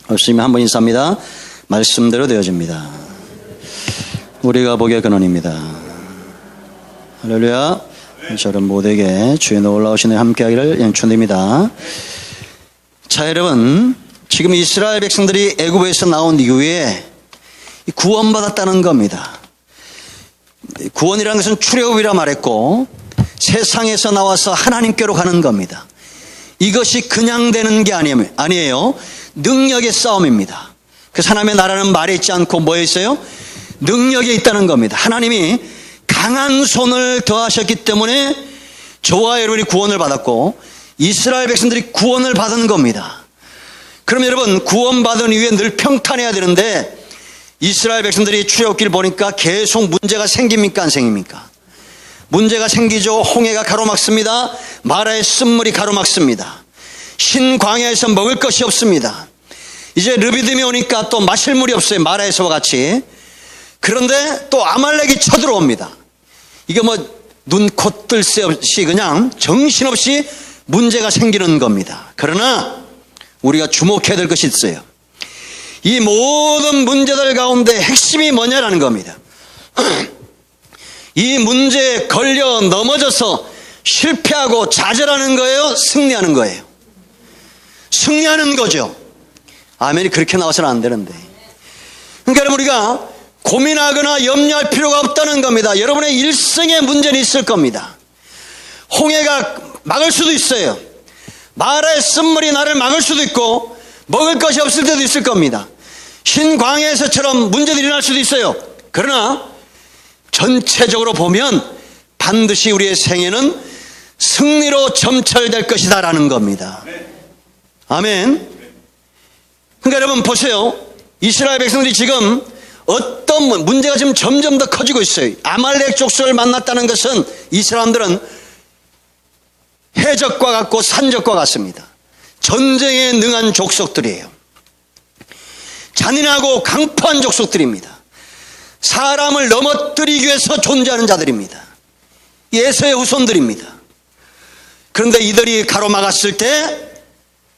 없으면 한번 인사합니다. 말씀대로 되어집니다. 우리가 복의 근원입니다. 할렐루야. 저런 모두에게 주의 놀라우신 은혜 함께하기를 축원드립니다. 자, 여러분, 지금 이스라엘 백성들이 애굽에서 나온 이후에 구원받았다는 겁니다. 구원이라는 것은 출애굽이라 말했고 세상에서 나와서 하나님께로 가는 겁니다. 이것이 그냥 되는 게 아니에요. 능력의 싸움입니다. 그래서 하나님의 나라는 말에 있지 않고 뭐에 있어요? 능력에 있다는 겁니다. 하나님이 강한 손을 더하셨기 때문에 저와 여러분이 구원을 받았고 이스라엘 백성들이 구원을 받은 겁니다. 그럼 여러분, 구원받은 이후에 늘 평탄해야 되는데 이스라엘 백성들이 출애굽기를 보니까 계속 문제가 생깁니까 안 생깁니까? 문제가 생기죠. 홍해가 가로막습니다. 마라의 쓴물이 가로막습니다. 신광야에서 먹을 것이 없습니다. 이제 르비딤이 오니까 또 마실 물이 없어요. 마라에서와 같이. 그런데 또 아말렉이 쳐들어옵니다. 이게 뭐 눈코 뜰 새 없이 그냥 정신없이 문제가 생기는 겁니다. 그러나 우리가 주목해야 될 것이 있어요. 이 모든 문제들 가운데 핵심이 뭐냐라는 겁니다. 이 문제에 걸려 넘어져서 실패하고 좌절하는 거예요? 승리하는 거예요? 승리하는 거죠. 아멘이 그렇게 나와서는 안 되는데. 그러니까 여러분, 우리가 고민하거나 염려할 필요가 없다는 겁니다. 여러분의 일생에 문제는 있을 겁니다. 홍해가 막을 수도 있어요. 마라의 쓴물이 나를 막을 수도 있고 먹을 것이 없을 때도 있을 겁니다. 신광야에서처럼 문제들이 일어날 수도 있어요. 그러나 전체적으로 보면 반드시 우리의 생애는 승리로 점철될 것이다 라는 겁니다. 아멘. 그러니까 여러분 보세요. 이스라엘 백성들이 지금 어떤 문제가 지금 점점 더 커지고 있어요. 아말렉 족속을 만났다는 것은 이 사람들은 해적과 같고 산적과 같습니다. 전쟁에 능한 족속들이에요. 잔인하고 강포한 족속들입니다. 사람을 넘어뜨리기 위해서 존재하는 자들입니다. 에서의 후손들입니다. 그런데 이들이 가로막았을 때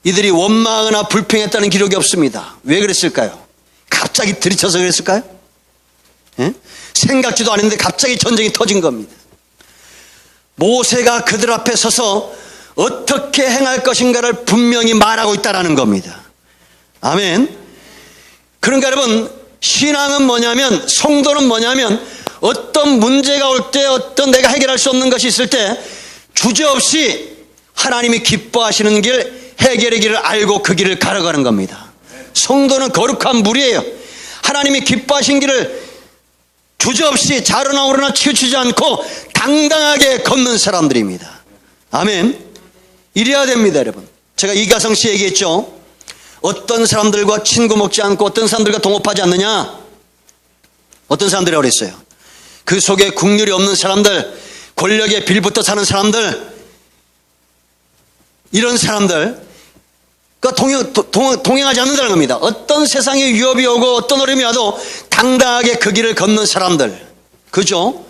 이들이 원망하거나 불평했다는 기록이 없습니다. 왜 그랬을까요? 갑자기 들이쳐서 그랬을까요? 예? 생각지도 않았는데 갑자기 전쟁이 터진 겁니다. 모세가 그들 앞에 서서 어떻게 행할 것인가를 분명히 말하고 있다는 겁니다. 아멘. 그러니까 여러분, 신앙은 뭐냐면, 성도는 뭐냐면 어떤 문제가 올 때, 어떤 내가 해결할 수 없는 것이 있을 때 주저없이 하나님이 기뻐하시는 길, 해결의 길을 알고 그 길을 걸어가는 겁니다. 성도는 거룩한 물이에요. 하나님이 기뻐하신 길을 주저없이 좌로나 우로나 치우치지 않고 당당하게 걷는 사람들입니다. 아멘. 이래야 됩니다, 여러분. 제가 이가성 씨 얘기했죠. 어떤 사람들과 친구 먹지 않고 어떤 사람들과 동업하지 않느냐? 어떤 사람들이라고 그랬어요? 그 속에 국률이 없는 사람들, 권력에 빌붙어 사는 사람들, 이런 사람들 동행하지 않는다는 겁니다. 어떤 세상에 위협이 오고 어떤 어려움이 와도 당당하게 그 길을 걷는 사람들. 그죠?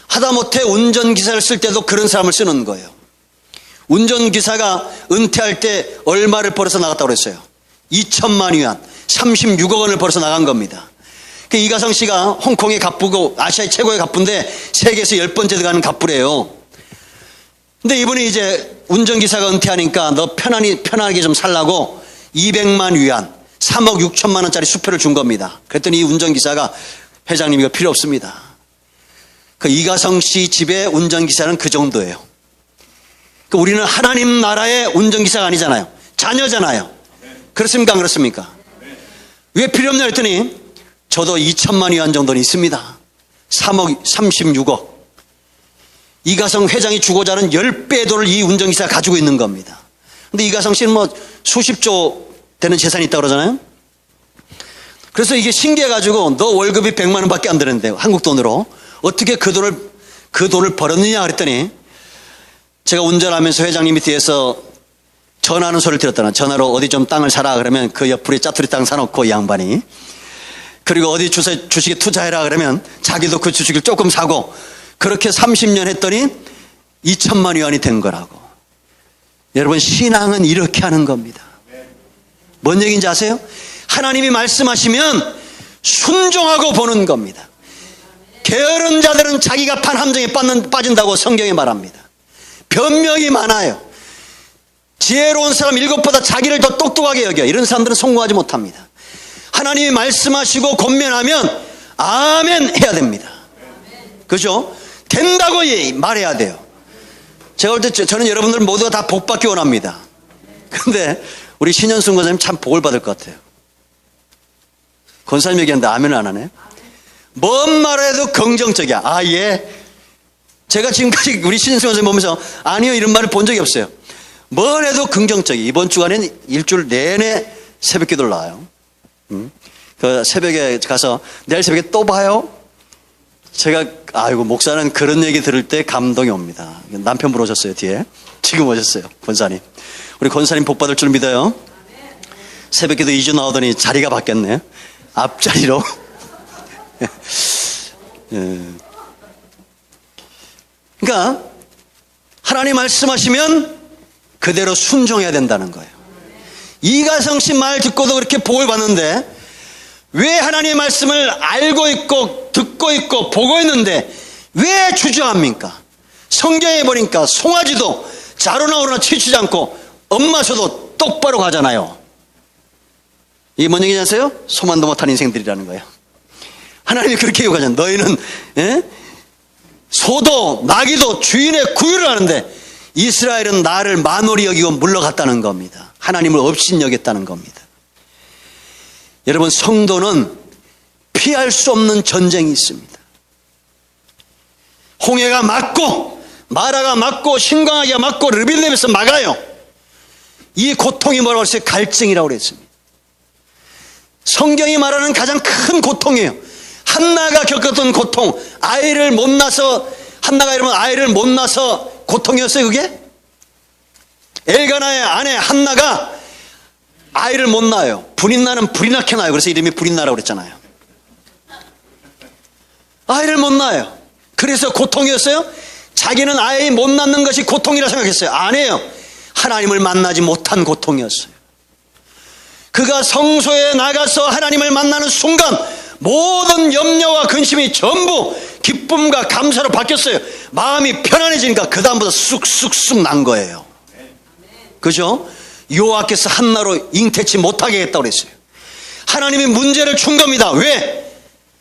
하다못해 운전기사를 쓸 때도 그런 사람을 쓰는 거예요. 운전기사가 은퇴할 때 얼마를 벌어서 나갔다고 그랬어요? 2천만 위안, 36억 원을 벌어서 나간 겁니다. 그 이가성 씨가 홍콩의 갑부고 아시아의 최고의 갑부인데 세계에서 10번째 들어가는 갑부래요. 근데 이분이 이제 운전기사가 은퇴하니까 너 편하게 좀 살라고 200만 위안, 3억 6천만 원짜리 수표를 준 겁니다. 그랬더니 이 운전기사가 회장님 이거 필요 없습니다. 그 이가성 씨 집의 운전기사는 그 정도예요. 그러니까 우리는 하나님 나라의 운전기사가 아니잖아요. 자녀잖아요. 그렇습니까? 안 그렇습니까? 왜 필요 없냐 했더니 저도 2천만 위안 정도는 있습니다. 3억 36억. 이가성 회장이 주고자 하는 10배의 돈을 이 운전기사가 가지고 있는 겁니다. 근데 이가성 씨는 뭐 수십조 되는 재산이 있다고 그러잖아요. 그래서 이게 신기해가지고 너 월급이 100만 원밖에 안 되는데 한국 돈으로 어떻게 그 돈을 벌었느냐 그랬더니 제가 운전하면서 회장님이 뒤에서 전화하는 소리를 들었다나. 전화로 어디 좀 땅을 사라 그러면 그 옆으로 짜투리 땅 사놓고 이 양반이, 그리고 어디 주식에 투자해라 그러면 자기도 그 주식을 조금 사고, 그렇게 30년 했더니 2천만 위안이 된 거라고. 여러분, 신앙은 이렇게 하는 겁니다. 뭔 얘기인지 아세요? 하나님이 말씀하시면 순종하고 보는 겁니다. 게으른 자들은 자기가 판 함정에 빠진다고 성경에 말합니다. 변명이 많아요. 지혜로운 사람 7보다 자기를 더 똑똑하게 여겨. 이런 사람들은 성공하지 못합니다. 하나님이 말씀하시고 권면하면 아멘 해야 됩니다. 그죠? 된다고 말해야 돼요. 제가 볼 때 저는 여러분들 모두가 다 복받기 원합니다. 근데 우리 신현순 권사님 참 복을 받을 것 같아요. 권사님 얘기하는데 아멘을 안 하네. 뭔 말해도 긍정적이야. 아, 예. 제가 지금까지 우리 신현순 권사님 보면서 아니요 이런 말을 본 적이 없어요. 뭘 해도 긍정적이. 이번 주간에는 일주일 내내 새벽 기도를 나와요. 그 새벽에 가서 내일 새벽에 또 봐요. 제가 아이고 목사는 그런 얘기 들을 때 감동이 옵니다. 남편분 오셨어요 뒤에. 지금 오셨어요 권사님. 우리 권사님 복 받을 줄 믿어요. 새벽 기도 2주 나오더니 자리가 바뀌었네. 앞자리로. 그러니까 하나님 말씀하시면 그대로 순종해야 된다는 거예요. 이가성 씨 말 듣고도 그렇게 복을 받는데 왜 하나님의 말씀을 알고 있고 듣고 있고 보고 있는데 왜 주저합니까? 성경에 보니까 송아지도 자루나 오르나 치우치지 않고 엄마서도 똑바로 가잖아요. 이게 뭔 얘기인지 아세요? 소만도 못한 인생들이라는 거예요. 하나님이 그렇게 요구하잖아요. 너희는 소도 나귀도 주인의 구유를 하는데 이스라엘은 나를 만홀히 여기고 물러갔다는 겁니다. 하나님을 업신여겼다는 겁니다. 여러분 성도는 피할 수 없는 전쟁이 있습니다. 홍해가 막고 마라가 막고 신광아기가 막고 르빌렙에서 막아요. 이 고통이 뭐라고 했어요? 갈증이라고 그랬습니다. 성경이 말하는 가장 큰 고통이에요. 한나가 겪었던 고통, 아이를 못 낳아서, 한나가 이러면 아이를 못 낳아서 고통이었어요 그게? 엘가나의 아내 한나가 아이를 못 낳아요. 불인나는 불이 낳게 낳아요. 그래서 이름이 불인나라고 그랬잖아요. 아이를 못 낳아요. 그래서 고통이었어요? 자기는 아이 못 낳는 것이 고통이라 생각했어요. 아니에요. 하나님을 만나지 못한 고통이었어요. 그가 성소에 나가서 하나님을 만나는 순간 모든 염려와 근심이 전부 기쁨과 감사로 바뀌었어요. 마음이 편안해지니까 그 다음부터 쑥쑥쑥 난 거예요. 그죠? 여호와께서 한나로 잉태치 못하게 했다고 그랬어요. 하나님이 문제를 준 겁니다. 왜?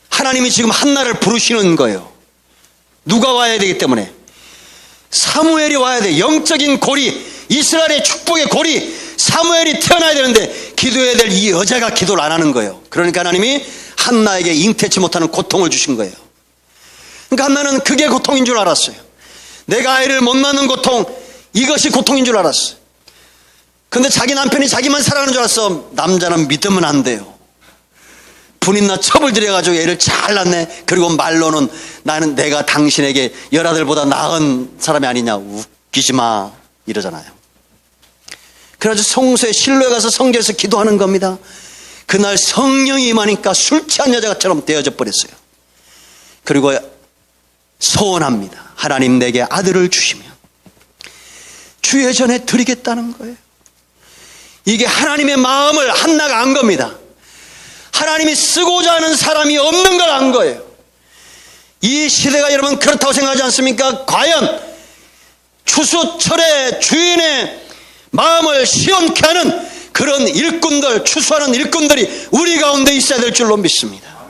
하나님이 지금 한나를 부르시는 거예요. 누가 와야 되기 때문에. 사무엘이 와야 돼. 영적인 고리, 이스라엘의 축복의 고리, 사무엘이 태어나야 되는데 기도해야 될 이 여자가 기도를 안 하는 거예요. 그러니까 하나님이 한나에게 잉태치 못하는 고통을 주신 거예요. 그러니까 한나는 그게 고통인 줄 알았어요. 내가 아이를 못 낳는 고통, 이것이 고통인 줄 알았어요. 근데 자기 남편이 자기만 사랑하는 줄 알았어. 남자는 믿으면 안 돼요. 분인나 첩을 들여가지고 애를 잘 낳네. 그리고 말로는 나는 내가 당신에게 열아들보다 나은 사람이 아니냐. 웃기지 마 이러잖아요. 그래가지고 성소에 실로에 가서 성전에서 기도하는 겁니다. 그날 성령이 임하니까 술 취한 여자처럼 되어져 버렸어요. 그리고 소원합니다. 하나님 내게 아들을 주시면 주의 전에 드리겠다는 거예요. 이게 하나님의 마음을 한나가 안 겁니다. 하나님이 쓰고자 하는 사람이 없는 걸 안 거예요. 이 시대가 여러분 그렇다고 생각하지 않습니까? 과연 추수철에 주인의 마음을 시원케 하는 그런 일꾼들, 추수하는 일꾼들이 우리 가운데 있어야 될 줄로 믿습니다.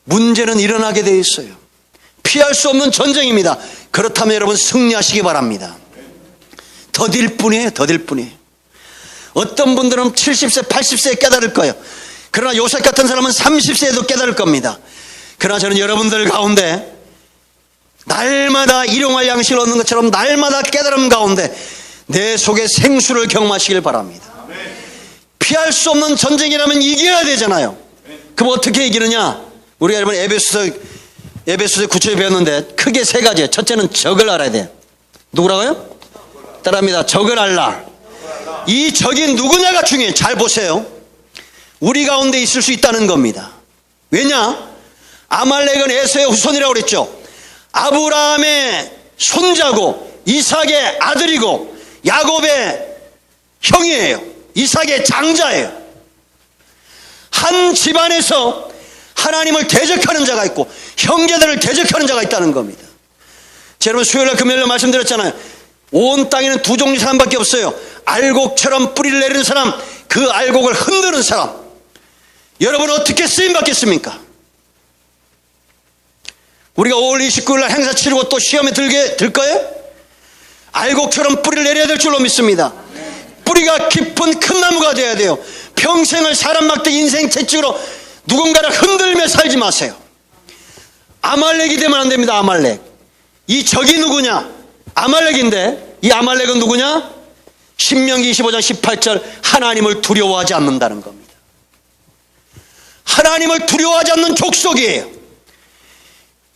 문제는 일어나게 되어 있어요. 피할 수 없는 전쟁입니다. 그렇다면 여러분 승리하시기 바랍니다. 더딜 뿐이에요. 더딜 뿐이에요. 어떤 분들은 70세, 80세에 깨달을 거예요. 그러나 요셉 같은 사람은 30세에도 깨달을 겁니다. 그러나 저는 여러분들 가운데 날마다 일용할 양식을 얻는 것처럼 날마다 깨달음 가운데 내 속에 생수를 경험하시길 바랍니다. 피할 수 없는 전쟁이라면 이겨야 되잖아요. 그럼 어떻게 이기느냐? 우리가 여러분 에베소서 9절에 배웠는데 크게 세 가지예요. 첫째는 적을 알아야 돼요. 누구라고요? 따라합니다. 적을 알라. 이 적이 누구냐가 중요해요. 잘 보세요. 우리 가운데 있을 수 있다는 겁니다. 왜냐? 아말렉은 에서의 후손이라고 그랬죠. 아브라함의 손자고 이삭의 아들이고 야곱의 형이에요. 이삭의 장자예요. 한 집안에서 하나님을 대적하는 자가 있고 형제들을 대적하는 자가 있다는 겁니다. 여러분 수요일날 금요일날 말씀드렸잖아요. 온 땅에는 두 종류 사람밖에 없어요. 알곡처럼 뿌리를 내리는 사람, 그 알곡을 흔드는 사람. 여러분 어떻게 쓰임받겠습니까? 우리가 5월 29일 날 행사 치르고 또 시험에 들 거예요? 알곡처럼 뿌리를 내려야 될 줄로 믿습니다. 뿌리가 깊은 큰 나무가 되어야 돼요. 평생을 사람 막대 인생 채찍으로 누군가를 흔들며 살지 마세요. 아말렉이 되면 안 됩니다. 아말렉. 이 적이 누구냐? 아말렉인데 이 아말렉은 누구냐? 신명기 25장 18절 하나님을 두려워하지 않는다는 겁니다. 하나님을 두려워하지 않는 족속이에요.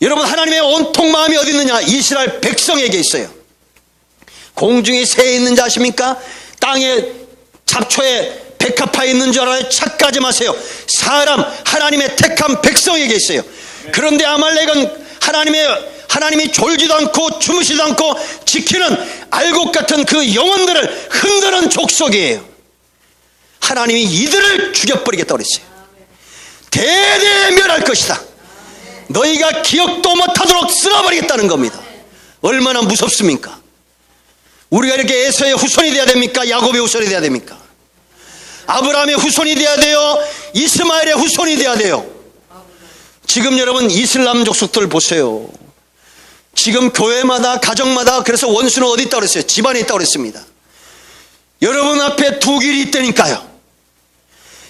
여러분 하나님의 온통 마음이 어디 있느냐? 이스라엘 백성에게 있어요. 공중에 새 있는 자 아십니까? 땅에 잡초에 백합화에 있는 줄 알아요? 착각하지 마세요. 사람 하나님의 택한 백성에게 있어요. 그런데 아말렉은 하나님이 졸지도 않고 주무시지도 않고 지키는 알곡 같은 그 영혼들을 흔드는 족속이에요. 하나님이 이들을 죽여버리겠다고 그랬어요. 대대멸할 것이다. 너희가 기억도 못하도록 쓸어버리겠다는 겁니다. 얼마나 무섭습니까? 우리가 이렇게 에서의 후손이 돼야 됩니까? 야곱의 후손이 돼야 됩니까? 아브라함의 후손이 돼야 돼요? 이스마엘의 후손이 돼야 돼요? 지금 여러분 이슬람 족속들 보세요. 지금 교회마다 가정마다 그래서 원수는 어디 있다고 그랬어요? 집안에 있다고 그랬습니다. 여러분 앞에 두 길이 있다니까요.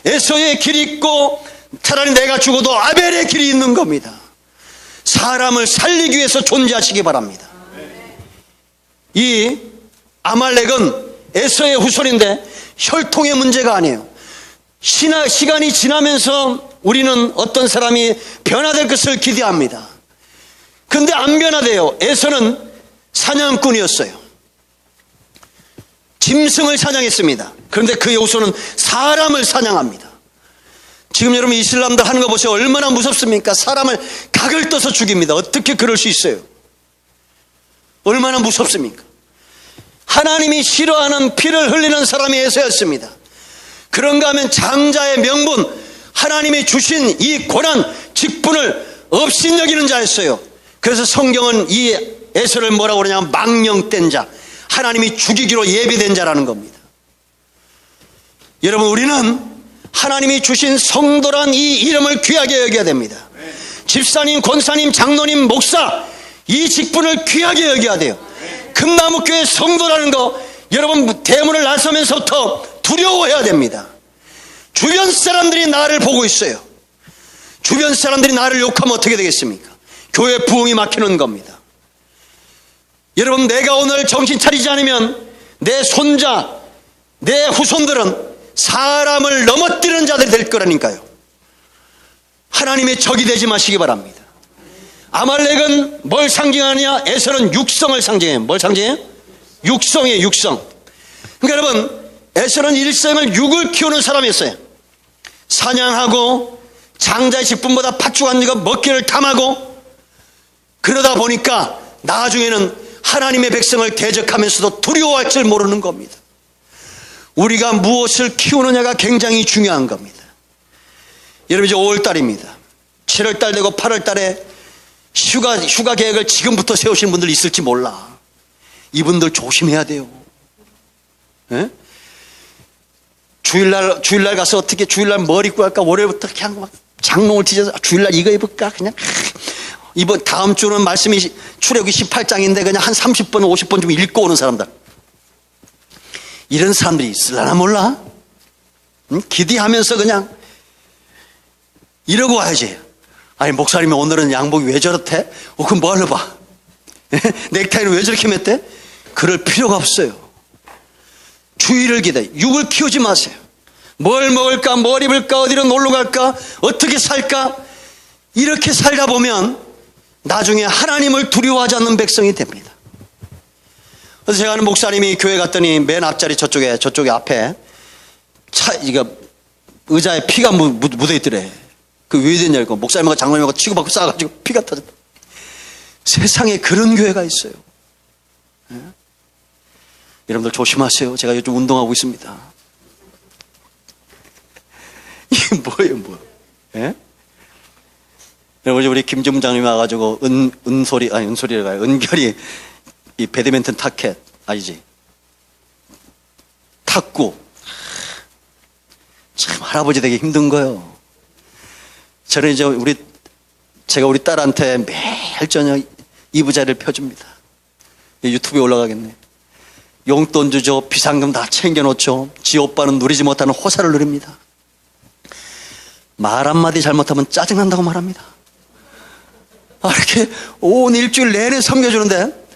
에서의 길이 있고 차라리 내가 죽어도 아벨의 길이 있는 겁니다. 사람을 살리기 위해서 존재하시기 바랍니다. 이 아말렉은 에서의 후손인데 혈통의 문제가 아니에요. 시간이 지나면서 우리는 어떤 사람이 변화될 것을 기대합니다. 근데 안 변화돼요. 에서는 사냥꾼이었어요. 짐승을 사냥했습니다. 그런데 그의 후손은 사람을 사냥합니다. 지금 여러분 이슬람들 하는 거 보세요. 얼마나 무섭습니까? 사람을 각을 떠서 죽입니다. 어떻게 그럴 수 있어요? 얼마나 무섭습니까? 하나님이 싫어하는 피를 흘리는 사람이 에서였습니다. 그런가 하면 장자의 명분, 하나님이 주신 이 고난, 직분을 업신여기는 자였어요. 그래서 성경은 이 에서를 뭐라고 그러냐면 망령된 자, 하나님이 죽이기로 예비된 자라는 겁니다. 여러분 우리는 하나님이 주신 성도란 이 이름을 귀하게 여겨야 됩니다. 집사님, 권사님, 장로님, 목사, 이 직분을 귀하게 여겨야 돼요. 금나무교회 성도라는 거 여러분 대문을 나서면서부터 두려워해야 됩니다. 주변 사람들이 나를 보고 있어요. 주변 사람들이 나를 욕하면 어떻게 되겠습니까? 교회 부흥이 막히는 겁니다. 여러분 내가 오늘 정신 차리지 않으면 내 손자, 내 후손들은 사람을 넘어뜨리는 자들이 될 거라니까요. 하나님의 적이 되지 마시기 바랍니다. 아말렉은 뭘 상징하느냐? 에서는 육성을 상징해요. 뭘 상징해요? 육성이에요. 육성. 그러니까 여러분 에서는 일생을 육을 키우는 사람이었어요. 사냥하고 장자의 직분보다 팥죽 이거 먹기를 탐하고 그러다 보니까 나중에는 하나님의 백성을 대적하면서도 두려워할 줄 모르는 겁니다. 우리가 무엇을 키우느냐가 굉장히 중요한 겁니다. 여러분 이제 5월달입니다. 7월달 되고 8월달에 휴가 계획을 지금부터 세우시는 분들 있을지 몰라. 이분들 조심해야 돼요. 예? 주일날 가서 어떻게 주일날 뭘 입고 갈까? 월요일부터 그냥 막 장롱을 뒤져서 주일날 이거 입을까? 그냥 이번 다음 주는 말씀이 출애굽기 18장인데 그냥 한 30번 50번 좀 읽고 오는 사람들. 이런 사람들이 있으려나 몰라? 응? 기대하면서 그냥 이러고 와야지. 아니 목사님이 오늘은 양복이 왜 저렇대? 그럼 뭐 하려 봐. 넥타이를 왜 저렇게 맸대? 그럴 필요가 없어요. 주의를 기대. 육을 키우지 마세요. 뭘 먹을까? 뭘 입을까? 어디로 놀러 갈까? 어떻게 살까? 이렇게 살다 보면 나중에 하나님을 두려워하지 않는 백성이 됩니다. 그래서 제가 아는 목사님이 교회 갔더니 맨 앞자리 저쪽에 앞에 이거 의자에 피가 묻어있더래. 그 왜 됐냐고. 목사님하고 장로님하고 치고받고 싸가지고 피가 터졌다. 세상에 그런 교회가 있어요. 네? 여러분들 조심하세요. 제가 요즘 운동하고 있습니다. 이 이게 뭐예요, 뭐? 예? 우리 김점장님이 와가지고 은결이 이 배드민턴 타켓 아니지? 탁구. 참 할아버지 되기 힘든 거예요. 저는 이제 제가 우리 딸한테 매일 저녁 이부자리를 펴줍니다. 유튜브에 올라가겠네. 용돈 주죠. 비상금 다 챙겨놓죠. 지 오빠는 누리지 못하는 호사를 누립니다. 말 한마디 잘못하면 짜증난다고 말합니다. 이렇게 온 일주일 내내 섬겨주는데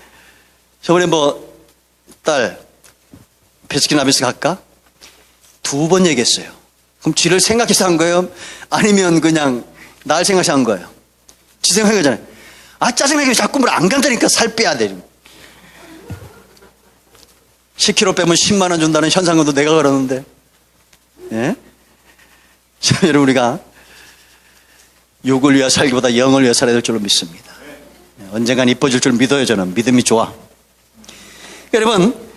저번에 딸 베스킨라빈스 갈까? 2번 얘기했어요. 그럼 지를 생각해서 한 거예요? 아니면 그냥 날 생각해서 한 거예요? 지 생각하잖아요. 짜증나게 자꾸 뭘 안 간다니까. 살 빼야 돼. 10kg 빼면 10만 원 준다는 현상금도 내가 걸었는데. 예? 자, 여러분, 우리가 육을 위해 살기보다 영을 위해 살아야 될 줄로 믿습니다. 언젠간 이뻐질 줄 믿어요. 저는 믿음이 좋아. 여러분,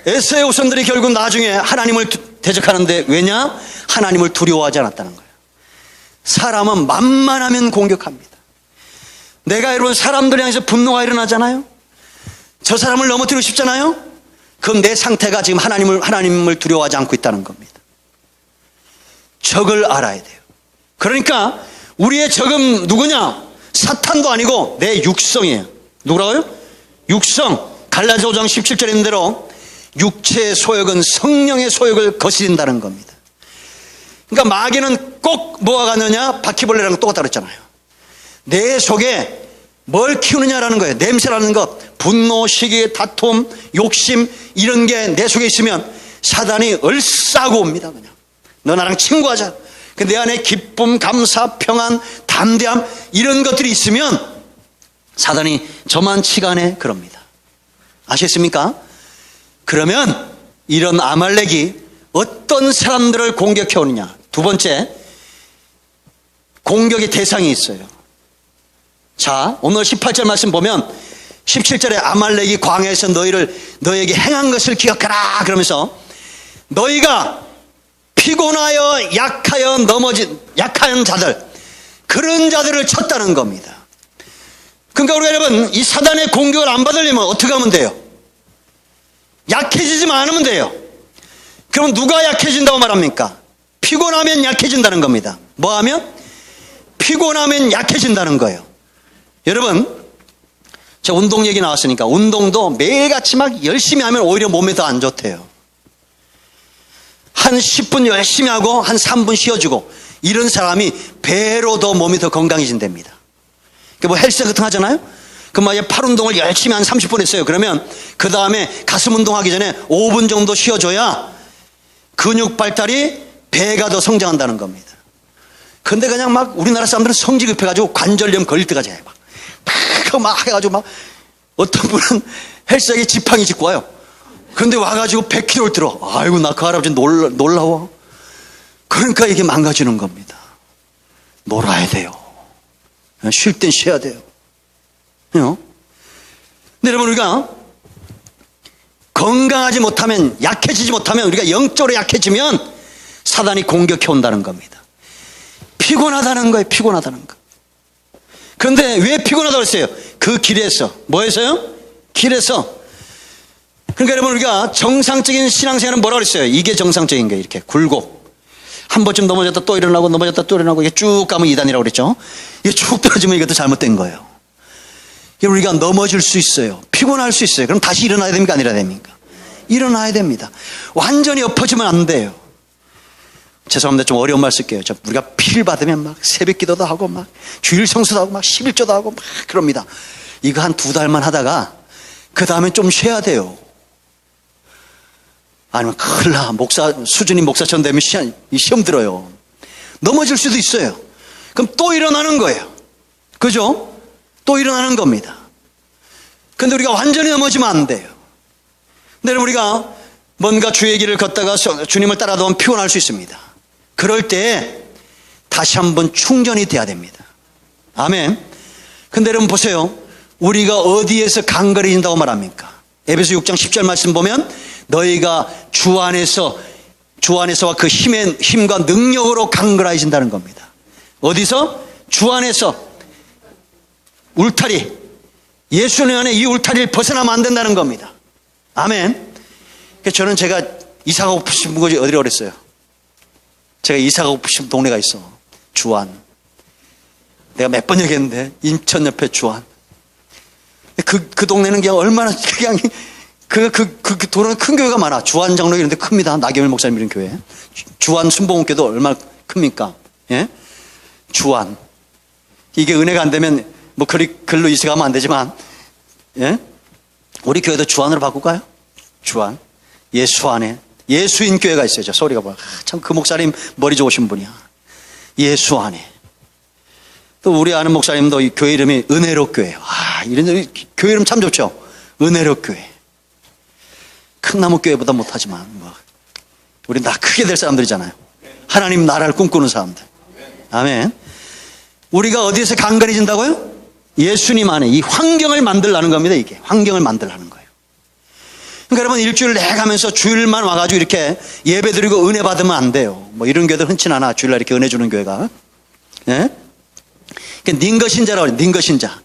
에서의 후손들이 결국 나중에 하나님을 대적하는데 왜냐? 하나님을 두려워하지 않았다는 거예요. 사람은 만만하면 공격합니다. 내가 여러분 사람들 향해서 분노가 일어나잖아요. 저 사람을 넘어뜨리고 싶잖아요. 그럼 내 상태가 지금 하나님을 두려워하지 않고 있다는 겁니다. 적을 알아야 돼요. 그러니까 우리의 적은 누구냐? 사탄도 아니고 내 육성이에요. 누구라고요? 육성. 갈라디아 5장 17절에 있는 대로 육체의 소욕은 성령의 소욕을 거스린다는 겁니다. 그러니까 마귀는 꼭 뭐가 가느냐? 바퀴벌레랑 똑같다 그랬잖아요. 내 속에 뭘 키우느냐라는 거예요. 냄새라는 것, 분노, 시기, 다툼, 욕심 이런 게 내 속에 있으면 사단이 얼싸고 옵니다. 그냥 너 나랑 친구하자. 내 안에 기쁨, 감사, 평안, 담대함 이런 것들이 있으면 사단이 저만 치간에 그럽니다. 아시겠습니까? 그러면 이런 아말렉이 어떤 사람들을 공격해 오느냐. 2번째, 공격의 대상이 있어요. 자, 오늘 18절 말씀 보면 17절에 아말렉이 광야에서 너에게 행한 것을 기억하라 그러면서 너희가 피곤하여 약한 자들, 그런 자들을 쳤다는 겁니다. 그러니까 우리가 여러분 이 사단의 공격을 안 받으려면 어떻게 하면 돼요? 약해지지만 않으면 돼요. 그럼 누가 약해진다고 말합니까? 피곤하면 약해진다는 겁니다. 뭐 하면? 피곤하면 약해진다는 거예요. 여러분, 제가 운동 얘기 나왔으니까 운동도 매일같이 막 열심히 하면 오히려 몸에 더 안 좋대요. 한 10분 열심히 하고 한 3분 쉬어주고 이런 사람이 배로 더 몸이 더 건강해진답니다. 뭐 헬스 같은 거 하잖아요. 그럼 팔 운동을 열심히 한 30분 했어요. 그러면 그 다음에 가슴 운동하기 전에 5분 정도 쉬어줘야 근육 발달이 배가 더 성장한다는 겁니다. 근데 그냥 막 우리나라 사람들은 성질 급해가지고 관절염 걸릴 때까지 해요. 막 해가지고 막 어떤 분은 헬스장에 지팡이 짚고 와요. 근데 와가지고 100kg를 들어. 아이고 나 그 할아버지 놀라워. 그러니까 이게 망가지는 겁니다. 놀아야 돼요. 쉴 땐 쉬어야 돼요. 근데 여러분 우리가 건강하지 못하면, 약해지지 못하면, 우리가 영적으로 약해지면 사단이 공격해 온다는 겁니다. 피곤하다는 거예요. 피곤하다는 거. 그런데 왜 피곤하다고 했어요? 그 길에서. 뭐에서요? 길에서. 그러니까 여러분 우리가 정상적인 신앙생활은 뭐라고 그랬어요? 이게 정상적인 거예요. 이렇게 굴곡. 한 번쯤 넘어졌다 또 일어나고 넘어졌다 또 일어나고 이게 쭉 가면 이단이라고 그랬죠. 이게 쭉 떨어지면 이것도 잘못된 거예요. 우리가 넘어질 수 있어요. 피곤할 수 있어요. 그럼 다시 일어나야 됩니까? 아니라 됩니까? 일어나야 됩니다. 완전히 엎어지면 안 돼요. 죄송합니다. 좀 어려운 말 쓸게요. 우리가 피를 받으면 막 새벽 기도도 하고 막 주일 성수도 하고 막 11조도 하고 막 그럽니다. 이거 한 2달만 하다가 그 다음에 좀 쉬어야 돼요. 아니면 큰일 나. 수준이 목사처럼 되면 시험 들어요. 넘어질 수도 있어요. 그럼 또 일어나는 거예요. 그죠? 또 일어나는 겁니다. 근데 우리가 완전히 넘어지면 안 돼요. 근데 우리가 뭔가 주의 길을 걷다가 주님을 따라다 보면 피곤할 수 있습니다. 그럴 때 다시 한번 충전이 돼야 됩니다. 아멘. 근데 여러분 보세요. 우리가 어디에서 강건해진다고 말합니까? 에베소 6장 10절 말씀 보면 너희가 주 안에서 주 안에서와 그 힘과 능력으로 강건해진다는 겁니다. 어디서? 주 안에서. 울타리, 예수님 안에 이 울타리를 벗어나면 안 된다는 겁니다. 아멘. 저는 제가 이사 가고 싶은 곳이 어디로 그랬어요? 제가 이사 가고 싶은 동네가 있어. 주안. 내가 몇 번 얘기했는데 인천 옆에 주안. 그 동네는 그냥 얼마나 그냥 그 도로는 큰 교회가 많아. 주안 장로 이런 데 큽니다. 나경일 목사님 이런 교회. 주안 순복음교도 얼마나 큽니까? 예? 주안. 이게 은혜가 안 되면 뭐 글로 이사 가면 안 되지만, 예? 우리 교회도 주안으로 바꿀까요? 주안. 예수 안에. 예수인 교회가 있어요. 저 소리가 봐. 참 그 목사님 머리 좋으신 분이야. 예수 안에. 또 우리 아는 목사님도 이 교회 이름이 은혜로 교회예요. 이런 교회 이름 참 좋죠. 은혜로 교회. 큰 나무 교회보다 못하지만 우린 다 크게 될 사람들이잖아요. 하나님 나라를 꿈꾸는 사람들. 아멘. 우리가 어디에서 강건해진다고요? 예수님 안에 이 환경을 만들라는 겁니다. 이게 환경을 만들라는 거예요. 그러니까 여러분 일주일 내가면서 주일만 와가지고 이렇게 예배 드리고 은혜 받으면 안 돼요. 뭐 이런 교회들 흔치 않아. 주일날 이렇게 은혜 주는 교회가. 예? 닌거신자라고 해요. 닌거신자.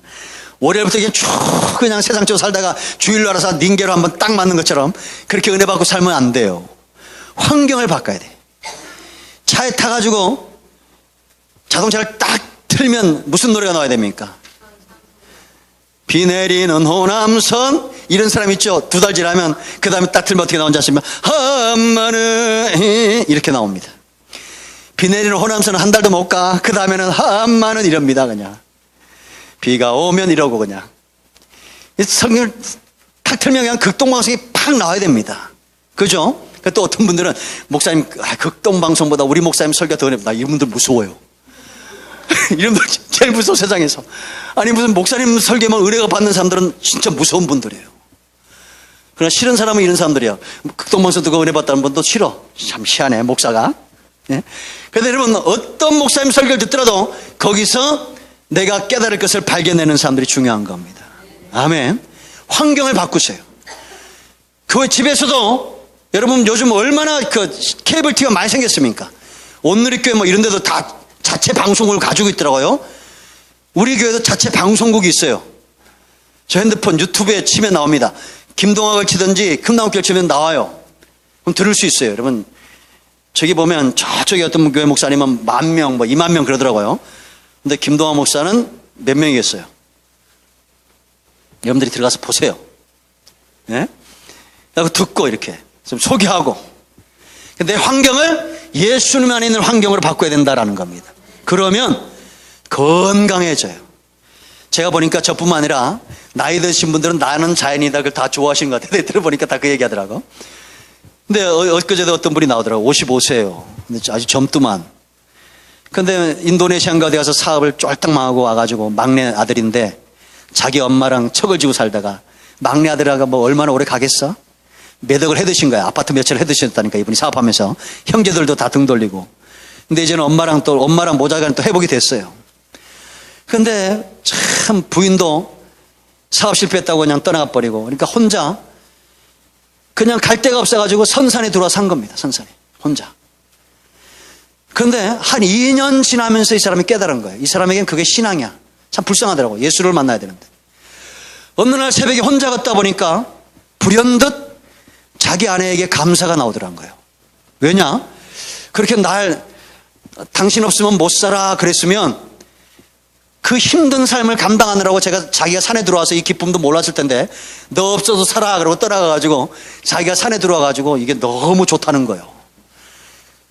월요일부터 그냥 세상적으로 살다가 주일로 알아서 닌게로 한번 딱 맞는 것처럼 그렇게 은혜 받고 살면 안 돼요. 환경을 바꿔야 돼. 차에 타가지고 자동차를 딱 틀면 무슨 노래가 나와야 됩니까? 비 내리는 호남선 이런 사람 있죠. 2달 지나면 그 다음에 딱 틀면 어떻게 나오는지 아시면 한마는 이렇게 나옵니다. 비 내리는 호남선은 한 달도 못 가. 그 다음에는 한마는 이럽니다. 그냥 비가 오면 이러고 그냥 성경을 탁 틀면 그냥 극동방송이 팍 나와야 됩니다. 그죠? 또 어떤 분들은 목사님 극동방송보다 우리 목사님 설교가 더 어렵다. 이분들 무서워요. 이분들 제일 무서워 세상에서. 아니 무슨 목사님 설교만 은혜가 받는 사람들은 진짜 무서운 분들이에요. 그러나 싫은 사람은 이런 사람들이야. 극동방송 듣고 은혜 받다는 분도 싫어. 참 희한해 목사가. 예? 그런데 여러분 어떤 목사님 설교를 듣더라도 거기서 내가 깨달을 것을 발견내는 사람들이 중요한 겁니다. 아멘. 환경을 바꾸세요. 교회 집에서도 여러분 요즘 얼마나 케이블 TV가 많이 생겼습니까? 온누리교회 뭐 이런 데도 다 자체 방송국을 가지고 있더라고요. 우리 교회도 자체 방송국이 있어요. 저 핸드폰 유튜브에 치면 나옵니다. 김동학을 치든지 금나무길 치면 나와요. 그럼 들을 수 있어요. 여러분 저기 보면 저쪽에 어떤 교회 목사님은 10,000명 뭐 20,000명 그러더라고요. 근데 김동학 목사는 몇 명이겠어요? 여러분들이 들어가서 보세요. 예? 그리고 듣고 이렇게 좀 소개하고. 내 환경을 예수님 안에 있는 환경으로 바꿔야 된다라는 겁니다. 그러면 건강해져요. 제가 보니까 저뿐만 아니라 나이 드신 분들은 나는 자연이다 그걸 다 좋아하시는 것 같아요. 들어보니까 다 그 얘기하더라고. 근데 엊그제도 어떤 분이 나오더라고. 55세예요. 근데 아주 젊더만. 근데 인도네시아인가 어디 가서 사업을 쫄딱 망하고 와가지고 막내 아들인데 자기 엄마랑 척을 지고 살다가 막내 아들아가 뭐 얼마나 오래 가겠어? 매덕을 해드신 거야. 아파트 몇 채를 해드셨다니까 이분이 사업하면서. 형제들도 다 등 돌리고. 근데 이제는 엄마랑 모자간 또 회복이 됐어요. 근데 참 부인도 사업 실패했다고 그냥 떠나가 버리고 그러니까 혼자 그냥 갈 데가 없어가지고 선산에 들어와 산 겁니다. 선산에 혼자. 그런데 한 2년 지나면서 이 사람이 깨달은 거예요. 이 사람에겐 그게 신앙이야. 참 불쌍하더라고. 예수를 만나야 되는데. 어느 날 새벽에 혼자 걷다 보니까 불현듯 자기 아내에게 감사가 나오더란 거예요. 왜냐? 그렇게 당신 없으면 못 살아 그랬으면 그 힘든 삶을 감당하느라고 자기가 산에 들어와서 이 기쁨도 몰랐을 텐데 너 없어서 살아 그러고 떠나가가지고 자기가 산에 들어와가지고 이게 너무 좋다는 거예요.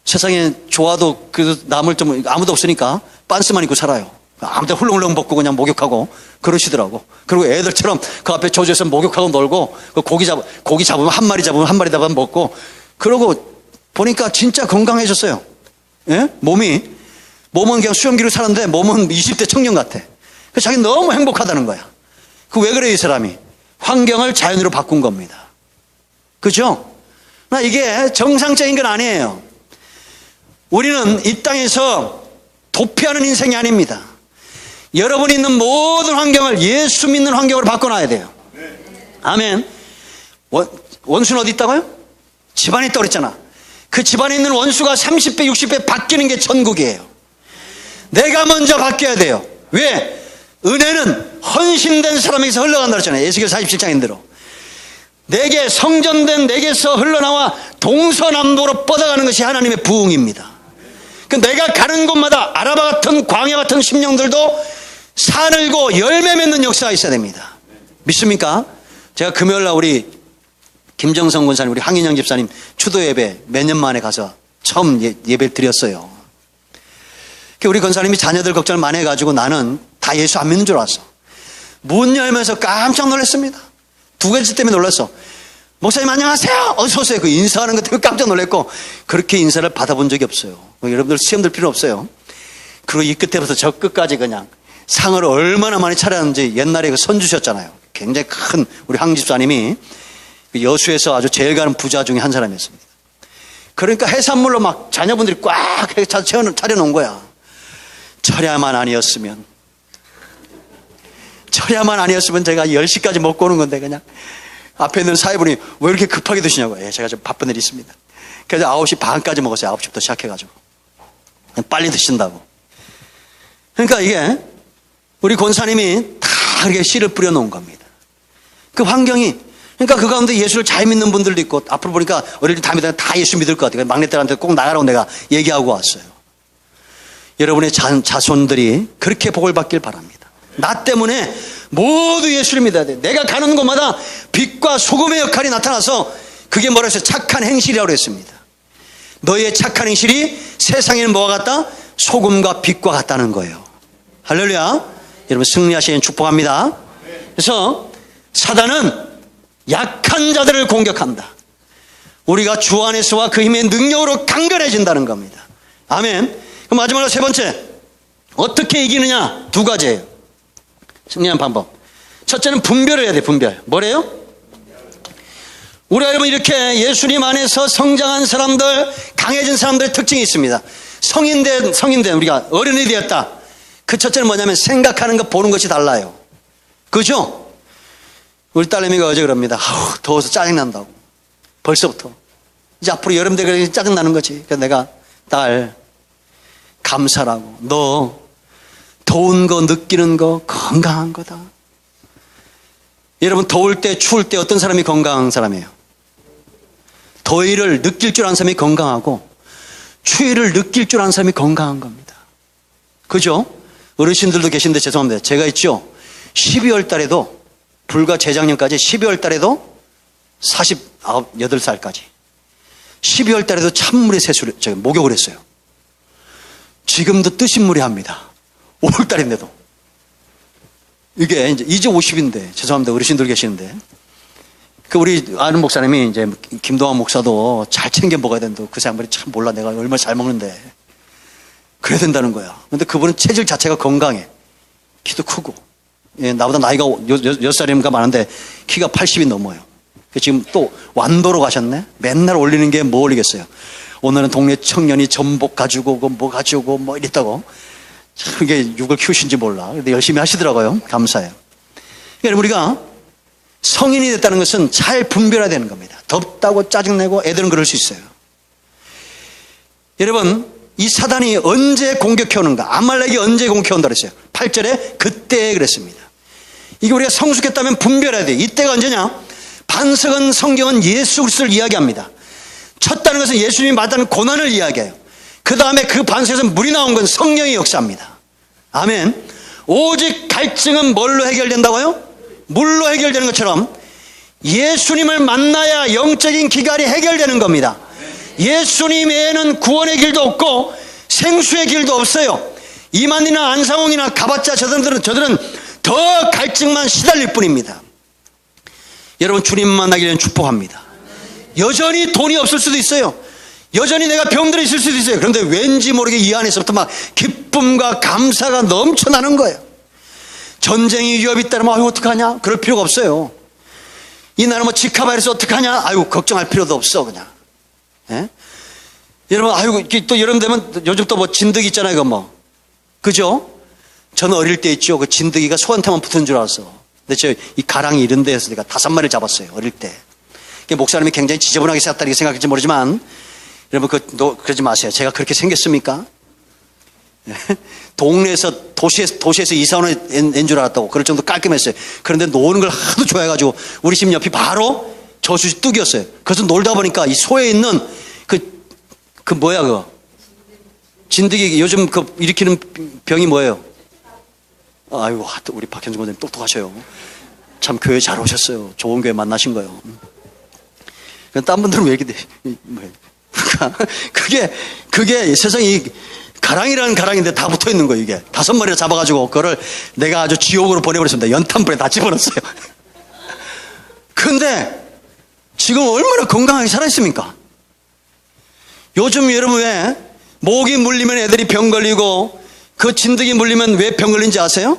세상에 좋아도 그래도 남을 좀 아무도 없으니까 빤스만 입고 살아요. 아무데나 훌렁훌렁 벗고 그냥 목욕하고 그러시더라고. 그리고 애들처럼 그 앞에 조지에서 목욕하고 놀고 고기 잡으면 한 마리 잡으면 먹고 그러고 보니까 진짜 건강해졌어요. 예? 몸은 그냥 수염기로 사는데 몸은 20대 청년 같아. 그래서 자기는 너무 행복하다는 거야. 그 왜 그래요 이 사람이? 환경을 자연으로 바꾼 겁니다. 그죠? 이게 정상적인 건 아니에요. 우리는 이 땅에서 도피하는 인생이 아닙니다. 여러분이 있는 모든 환경을 예수 믿는 환경으로 바꿔놔야 돼요. 아멘. 원수는 어디 있다고요? 집안에 있다고 그랬잖아. 그 집안에 있는 원수가 30배, 60배 바뀌는 게 천국이에요. 내가 먼저 바뀌어야 돼요. 왜? 은혜는 헌신된 사람에게서 흘러간다 그랬잖아요. 에스겔 47장인대로. 내게 성전된 내게서 흘러나와 동서남북으로 뻗어가는 것이 하나님의 부흥입니다. 내가 가는 곳마다 아라바 같은 광야 같은 심령들도 사늘고 열매 맺는 역사가 있어야 됩니다. 믿습니까? 제가 금요일날 우리 김정성 권사님, 우리 황인영 집사님 추도 예배 몇 년 만에 가서 처음 예배를 드렸어요. 우리 권사님이 자녀들 걱정을 많이 해가지고 나는 다 예수 안 믿는 줄 알았어. 문 열면서 깜짝 놀랐습니다. 두 가지 때문에 놀랐어. 목사님 안녕하세요. 어서 오세요. 그 인사하는 것 때문에 깜짝 놀랐고, 그렇게 인사를 받아본 적이 없어요. 여러분들 시험 들 필요 없어요. 그리고 이 끝에부터 저 끝까지 그냥 상을 얼마나 많이 차렸는지 옛날에 그 선 주셨잖아요. 굉장히 큰 우리 황 집사님이 여수에서 아주 제일 가는 부자 중에 한 사람이었습니다. 그러니까 해산물로 막 자녀분들이 꽉 차려놓은 거야. 철야만 아니었으면 제가 10시까지 먹고 오는 건데, 그냥 앞에 있는 사회분이 왜 이렇게 급하게 드시냐고요. 제가 좀 바쁜 일이 있습니다. 그래서 9시 반까지 먹었어요. 9시부터 시작해가지고. 빨리 드신다고. 그러니까 이게 우리 권사님이 다 이렇게 씨를 뿌려놓은 겁니다. 그 환경이, 그러니까 그 가운데 예수를 잘 믿는 분들도 있고, 앞으로 보니까 어릴 때 다 예수 믿을 것 같아요. 막내딸한테 꼭 나가라고 내가 얘기하고 왔어요. 여러분의 자손들이 그렇게 복을 받길 바랍니다. 나 때문에 모두 예수를 믿어야 돼. 내가 가는 곳마다 빛과 소금의 역할이 나타나서, 그게 뭐라 했어요? 착한 행실이라고 했습니다. 너희의 착한 행실이 세상에는 뭐가 같다? 소금과 빛과 같다는 거예요. 할렐루야. 여러분 승리하시는 축복합니다. 그래서 사단은 약한 자들을 공격한다. 우리가 주 안에서와 그 힘의 능력으로 강건해진다는 겁니다. 아멘. 그럼 마지막으로 세 번째, 어떻게 이기느냐? 두 가지예요. 승리하는 방법. 첫째는 분별을 해야 돼. 분별. 뭐래요? 우리가 여러분 이렇게 예수님 안에서 성장한 사람들, 강해진 사람들의 특징이 있습니다. 성인된 우리가 어른이 되었다. 그 첫째는 뭐냐면 생각하는 것, 보는 것이 달라요. 그죠? 우리 딸내미가 어제 그럽니다. 더워서 짜증난다고. 벌써부터. 이제 앞으로 여름 되고 짜증나는 거지. 그래서 내가, 딸, 감사라고. 너 더운 거 느끼는 거 건강한 거다. 여러분 더울 때 추울 때 어떤 사람이 건강한 사람이에요? 더위를 느낄 줄 아는 사람이 건강하고 추위를 느낄 줄 아는 사람이 건강한 겁니다. 그죠? 어르신들도 계신데 죄송합니다. 제가 있죠, 12월 달에도, 불과 재작년까지 12월 달에도 48살까지 12월 달에도 찬물에 목욕을 했어요. 지금도 뜨신 물에 합니다. 5월 달인데도. 이게 이제 50인데, 죄송합니다. 어르신들 계시는데. 그 우리 아는 목사님이 이제 김동환 목사도 잘 챙겨 먹어야 된다. 그 사람들이 참 몰라. 내가 얼마나 잘 먹는데. 그래야 된다는 거야. 근데 그분은 체질 자체가 건강해. 키도 크고. 예, 나보다 나이가 6살인가 많은데 키가 80이 넘어요. 지금 또 완도로 가셨네? 맨날 올리는 게 뭐 올리겠어요? 오늘은 동네 청년이 전복 가지고 오고 뭐 가지고 오고 뭐 이랬다고. 참 이게 육을 키우신지 몰라. 근데 열심히 하시더라고요. 감사해요. 그러니까 우리가 성인이 됐다는 것은 잘 분별해야 되는 겁니다. 덥다고 짜증내고 애들은 그럴 수 있어요. 여러분, 이 사단이 언제 공격해 오는가? 아말렉이 언제 공격해 온다 그랬어요? 8절에 그때 그랬습니다. 이게 우리가 성숙했다면 분별해야 돼요. 이때가 언제냐? 반석은 성경은 예수 그리스도를 이야기합니다. 쳤다는 것은 예수님이 받은 고난을 이야기해요. 그 다음에 그 반석에서 물이 나온 건 성령의 역사입니다. 아멘. 오직 갈증은 뭘로 해결된다고요? 물로 해결되는 것처럼 예수님을 만나야 영적인 기갈이 해결되는 겁니다. 예수님 외에는 구원의 길도 없고 생수의 길도 없어요. 이만이나 안상홍이나 가봤자 저들은 더 갈증만 시달릴 뿐입니다. 여러분 주님 만나기를 축복합니다. 여전히 돈이 없을 수도 있어요. 여전히 내가 병들어 있을 수도 있어요. 그런데 왠지 모르게 이 안에서부터 막 기쁨과 감사가 넘쳐나는 거예요. 전쟁이 위협이 있다면 아유 어떡하냐? 그럴 필요가 없어요. 이 나라 뭐 지카바이러스 어떡하냐? 아유 걱정할 필요도 없어 그냥. 예? 여러분 아유 또 여름 되면 요즘 또 뭐 진드기 있잖아요. 이거 뭐 그죠? 저는 어릴 때 있죠. 그 진드기가 소한테만 붙은 줄 알았어. 근데 저 이 가랑이 이런 데에서 내가 5마리를 잡았어요. 어릴 때. 목사님이 굉장히 지저분하게 쌌다 이렇게 생각할지 모르지만 여러분, 그러지 마세요. 제가 그렇게 생겼습니까? 동네에서, 도시에서 이사 오는 애인 줄 알았다고. 그럴 정도 깔끔했어요. 그런데 노는 걸 하도 좋아해가지고, 우리 집 옆이 바로 저수지 뚝이었어요. 그래서 놀다 보니까 이 소에 있는 뭐야, 그거. 진드기, 요즘 일으키는 병이 뭐예요? 아이고, 우리 박현중 원장님 똑똑하셔요. 참 교회 잘 오셨어요. 좋은 교회 만나신 거예요. 딴 분들은 왜 이렇게 그러니까 그게 세상이 가랑이라는 가랑인데 다 붙어 있는 거예요. 이게 5마리를 잡아가지고 그거를 내가 아주 지옥으로 보내버렸습니다. 연탄불에 다 집어넣었어요. 근데 지금 얼마나 건강하게 살아있습니까? 요즘 여러분 왜 모기 물리면 애들이 병 걸리고 그 진드기 물리면 왜 병 걸린지 아세요?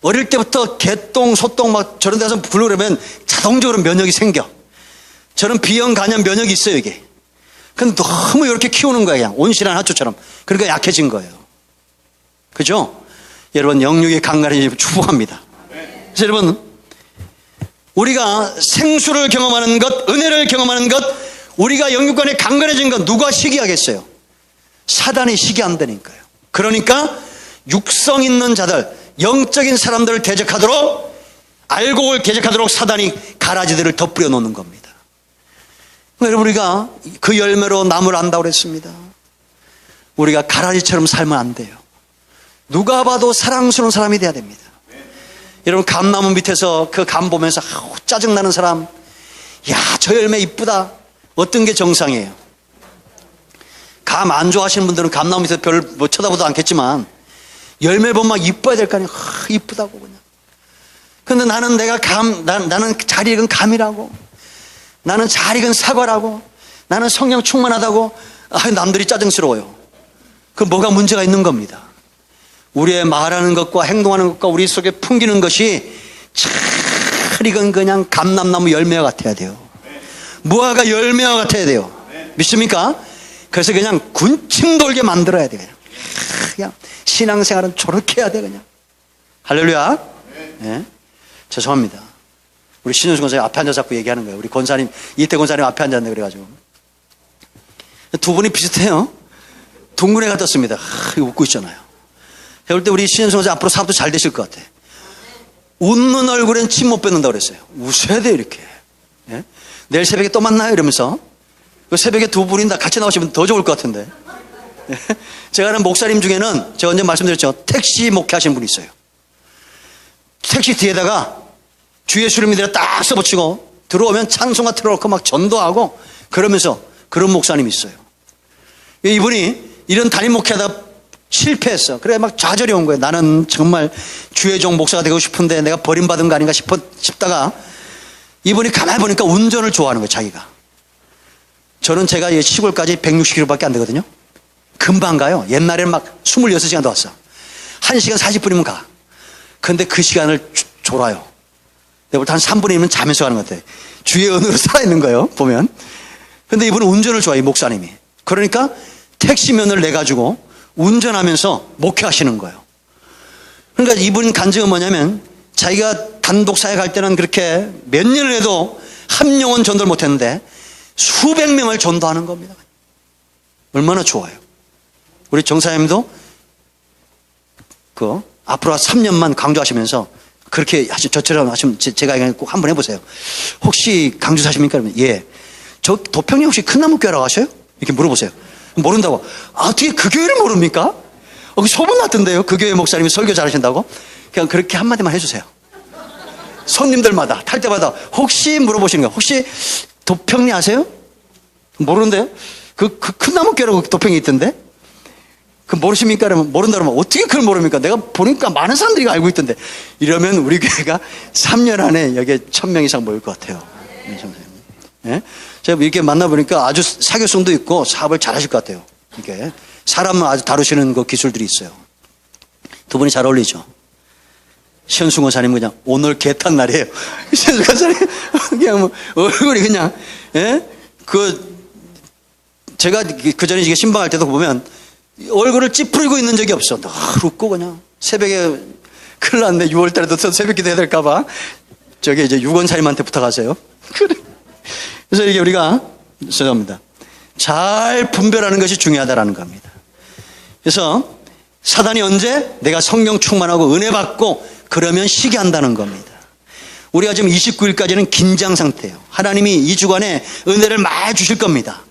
어릴 때부터 개똥, 소똥 막 저런 데서 불러오면 자동적으로 면역이 생겨. 저는 비형 간염 면역이 있어요, 이게. 근데 너무 이렇게 키우는 거예요, 그냥. 온실한 하초처럼. 그러니까 약해진 거예요. 그죠? 여러분, 영육이 강건해지길 축복합니다. 그래서 여러분, 우리가 생수를 경험하는 것, 은혜를 경험하는 것, 우리가 영육간에 강건해진 것, 누가 시기하겠어요? 사단이 시기한다니까요. 그러니까 육성 있는 자들, 영적인 사람들을 대적하도록, 알곡을 대적하도록 사단이 가라지들을 덧뿌려 놓는 겁니다. 여러분, 우리가 그 열매로 나무를 안다고 그랬습니다. 우리가 가라지처럼 살면 안 돼요. 누가 봐도 사랑스러운 사람이 돼야 됩니다. 여러분, 감나무 밑에서 그 감 보면서 짜증나는 사람, 야, 저 열매 이쁘다. 어떤 게 정상이에요? 감 안 좋아하시는 분들은 감나무 밑에서 별 쳐다보도 않겠지만 열매 보면 막 이뻐야 될 거 아니에요. 이쁘다고 그냥. 근데 나는 나는 잘 익은 감이라고, 나는 잘 익은 사과라고, 나는 성령 충만하다고, 남들이 짜증스러워요. 그 뭐가 문제가 있는 겁니다. 우리의 말하는 것과 행동하는 것과 우리 속에 풍기는 것이 잘 익은 그냥 감람나무 열매와 같아야 돼요. 무화과 열매와 같아야 돼요. 믿습니까? 그래서 그냥 군침 돌게 만들어야 돼. 그냥 신앙생활은 저렇게 해야 돼. 그냥 할렐루야. 네. 죄송합니다. 우리 신현수 권사님 앞에 앉아 자꾸 얘기하는 거예요. 우리 권사님, 이태 권사님 앞에 앉았네 그래가지고. 두 분이 비슷해요. 동굴에 같았습니다. 웃고 있잖아요. 해볼 때 우리 신현수 권사님 앞으로 사업도 잘 되실 것 같아. 웃는 얼굴엔 침 못 뱉는다고 그랬어요. 웃어야 돼요, 이렇게. 예? 내일 새벽에 또 만나요, 이러면서. 그 새벽에 두 분이 다 같이 나오시면 더 좋을 것 같은데. 예? 제가 아는 목사님 중에는 제가 언제 말씀드렸죠. 택시 목회하시는 분이 있어요. 택시 뒤에다가 주의 수름이들아 딱 써붙이고 들어오면 찬송가 틀어놓고 막 전도하고 그러면서 그런 목사님이 있어요. 이분이 이런 담임 목회하다 실패했어. 그래 막 좌절이 온 거예요. 나는 정말 주의 종 목사가 되고 싶은데 내가 버림받은 거 아닌가 싶다가 이분이 가만히 보니까 운전을 좋아하는 거예요, 자기가. 저는 제가 시골까지 160km밖에 안 되거든요. 금방 가요. 옛날에는 막 26시간도 왔어. 1시간 40분이면 가. 근데 그 시간을 졸아요. 내가 볼 때 한 3분이면 자면서 가는 것 같아요. 주의 은혜로 살아있는 거예요, 보면. 근데 이분은 운전을 좋아해요, 목사님이. 그러니까 택시면을 내가지고 운전하면서 목회하시는 거예요. 그러니까 이분 간증은 뭐냐면 자기가 단독 사회 갈 때는 그렇게 몇 년을 해도 한 영혼 전도를 못했는데 수백 명을 전도하는 겁니다. 얼마나 좋아요. 우리 정사님도 앞으로 3년만 강조하시면서 그렇게 저처럼 하시면 제가 꼭 한번 해보세요. 혹시 강주 사십니까? 그러면 예. 저 도평리 혹시 큰 나무 교회라고 하셔요? 이렇게 물어보세요. 모른다고. 어떻게 그 교회를 모릅니까? 소문 났던데요. 그 교회 목사님이 설교 잘하신다고. 그냥 그렇게 한마디만 해주세요. 손님들마다 탈 때마다 혹시 물어보시는 거예요. 혹시 도평리 아세요? 모르는데요. 그 큰 나무 교회라고 도평이 있던데. 그 모르십니까? 그러면 모른다 그러면 어떻게 그걸 모릅니까? 내가 보니까 많은 사람들이 알고 있던데. 이러면 우리 교회가 3년 안에 여기에 1000명 이상 모일 것 같아요. 예? 제가 이렇게 만나보니까 아주 사교성도 있고 사업을 잘 하실 것 같아요. 이게 사람을 아주 다루시는 그 기술들이 있어요. 두 분이 잘 어울리죠. 시현수 권사님 그냥 오늘 개탄 날이에요. 시현수 권사님 그냥 뭐 얼굴이 그냥 제가 그 전에 이게 신방할 때도 보면 얼굴을 찌푸리고 있는 적이 없어. 늘 웃고 그냥 새벽에 큰일 났네. 6월달에도 새벽 기도 해야 될까봐 저기 이제 유권사님한테 부탁하세요. 그래서 이게 우리가 죄송합니다. 잘 분별하는 것이 중요하다는 겁니다. 그래서 사단이 언제 내가 성령 충만하고 은혜 받고 그러면 시기한다는 겁니다. 우리가 지금 29일까지는 긴장 상태예요. 하나님이 2주간에 은혜를 많이 주실 겁니다.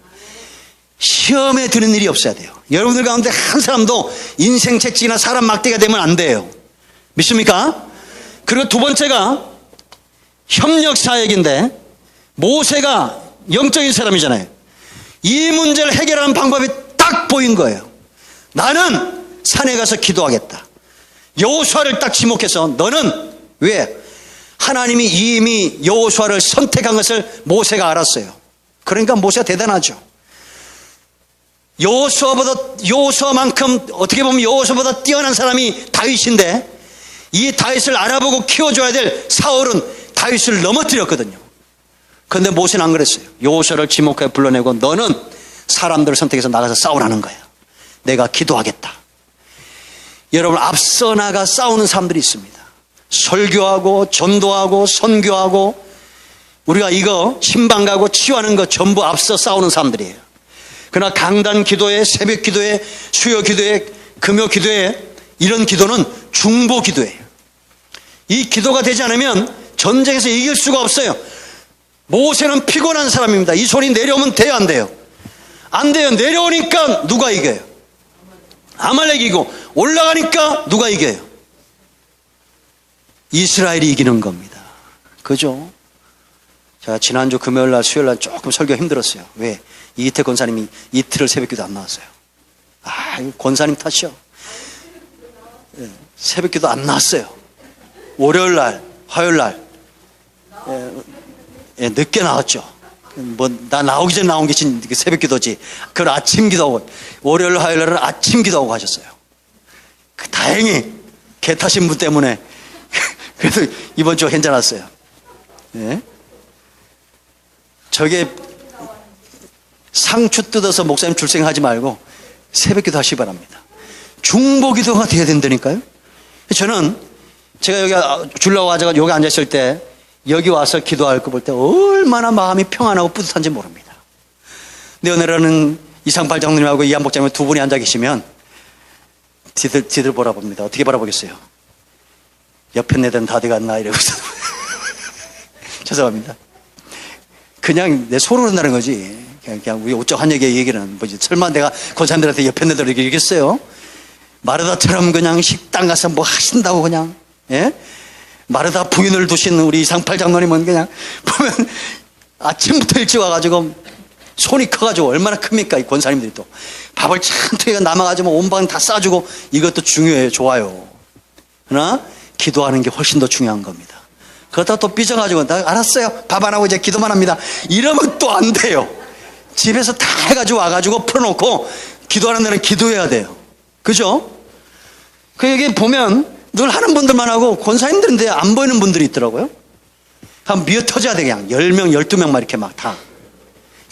시험에 드는 일이 없어야 돼요. 여러분들 가운데 한 사람도 인생 채찍이나 사람 막대가 되면 안 돼요. 믿습니까? 그리고 두 번째가 협력 사역인데, 모세가 영적인 사람이잖아요. 이 문제를 해결하는 방법이 딱 보인 거예요. 나는 산에 가서 기도하겠다. 여호수아를 딱 지목해서 너는 왜? 하나님이 이미 여호수아를 선택한 것을 모세가 알았어요. 그러니까 모세가 대단하죠. 여호수아만큼 어떻게 보면 여호수아보다 뛰어난 사람이 다윗인데, 이 다윗을 알아보고 키워줘야 될 사울은 다윗을 넘어뜨렸거든요. 그런데 모세는 안 그랬어요. 여호수아를 지목해 불러내고 너는 사람들을 선택해서 나가서 싸우라는 거야. 내가 기도하겠다. 여러분, 앞서 나가 싸우는 사람들이 있습니다. 설교하고 전도하고 선교하고 우리가 이거 신방 가고 치유하는 거 전부 앞서 싸우는 사람들이에요. 그러나 강단 기도회, 새벽 기도회, 수요 기도회, 금요 기도회, 이런 기도는 중보 기도예요. 이 기도가 되지 않으면 전쟁에서 이길 수가 없어요. 모세는 피곤한 사람입니다. 이 손이 내려오면 돼요, 안 돼요? 안 돼요. 내려오니까 누가 이겨요? 아말렉이 이기고, 올라가니까 누가 이겨요? 이스라엘이 이기는 겁니다. 그죠? 제가 지난주 금요일날 수요일날 조금 설교 힘들었어요. 왜? 이태 권사님이 이틀을 새벽기도 안 나왔어요. 이거 권사님 탓이요. 새벽기도 안 나왔어요. 월요일날, 화요일날 늦게 나왔죠. 나 나오기 전에 나온 게 새벽기도지. 그걸 아침 기도하고, 월요일 화요일날은 아침 기도하고 하셨어요. 다행히 개 타신 분 때문에 그래도 이번 주 괜찮았어요. 네. 저게 상추 뜯어서 목사님 출생하지 말고 새벽기도 하시기 바랍니다. 중보기도가 돼야 된다니까요. 저는 제가 여기 줄라고 와서 여기 앉았을 때, 여기 와서 기도할 거 볼 때 얼마나 마음이 평안하고 뿌듯한지 모릅니다. 근데 오늘은 이상팔 장로님하고 이한복 장로님 두 분이 앉아 계시면 뒤들 바라봅니다. 어떻게 바라보겠어요? 옆에 내던 다 돼갔나 이러고 죄송합니다. 그냥 내 소로 한다는 거지. 그냥 우리 우적 한얘기 얘기는 뭐지. 설마 내가 권사님들한테 옆에 내들 이렇게 얘기했어요? 마르다처럼 그냥 식당 가서 뭐 하신다고 그냥, 예? 마르다 부인을 두신 우리 이상팔 장로님은 그냥 보면 아침부터 일찍 와가지고 손이 커가지고 얼마나 큽니까? 이 권사님들이 또 밥을 찬통이가 남아가지고 온 방 다 싸주고, 이것도 중요해요. 좋아요. 그러나 기도하는 게 훨씬 더 중요한 겁니다. 그러다가 또 삐져가지고 나 알았어요. 밥 안 하고 이제 기도만 합니다. 이러면 또 안 돼요. 집에서 다 해가지고 와가지고 풀어놓고 기도하는 데는 기도해야 돼요. 그죠? 그 여기 보면 늘 하는 분들만 하고 권사님들인데 안 보이는 분들이 있더라고요. 한 미어 터져야 돼. 그냥 10명, 12명만 이렇게 막 다.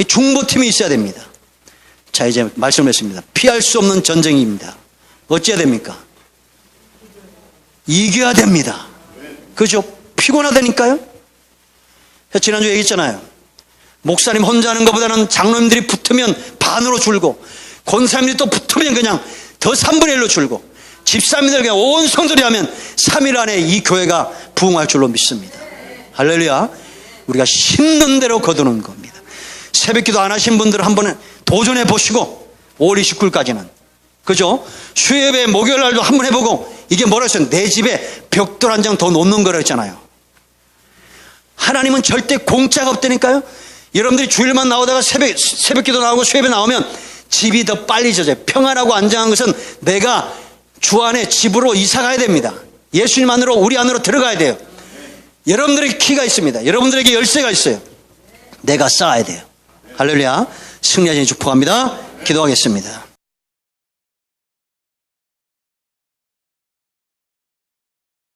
중보팀이 있어야 됩니다. 자, 이제 말씀을 했습니다. 피할 수 없는 전쟁입니다. 어찌해야 됩니까? 이겨야 됩니다. 그죠? 피곤하다니까요? 지난주에 얘기했잖아요. 목사님 혼자 하는 것보다는 장로님들이 붙으면 반으로 줄고, 권사님들이 또 붙으면 그냥 더 3분의 1로 줄고, 집사님들 그냥 온 성도들이 하면 3일 안에 이 교회가 부흥할 줄로 믿습니다. 할렐루야. 우리가 심는 대로 거두는 겁니다. 새벽기도 안 하신 분들 한번 도전해 보시고, 5월 29일까지는. 그죠? 수요예배 목요일 날도 한번 해보고, 이게 뭐라 했어요? 내 집에 벽돌 한 장 더 놓는 거라 했잖아요. 하나님은 절대 공짜가 없다니까요. 여러분들이 주일만 나오다가 새벽기도 나오고 수요예배 나오면 집이 더 빨리 젖어요. 평안하고 안정한 것은 내가 주 안에 집으로 이사 가야 됩니다. 예수님 안으로, 우리 안으로 들어가야 돼요. 여러분들에게 키가 있습니다. 여러분들에게 열쇠가 있어요. 내가 쌓아야 돼요. 할렐루야. 승리하시니 축복합니다. 기도하겠습니다.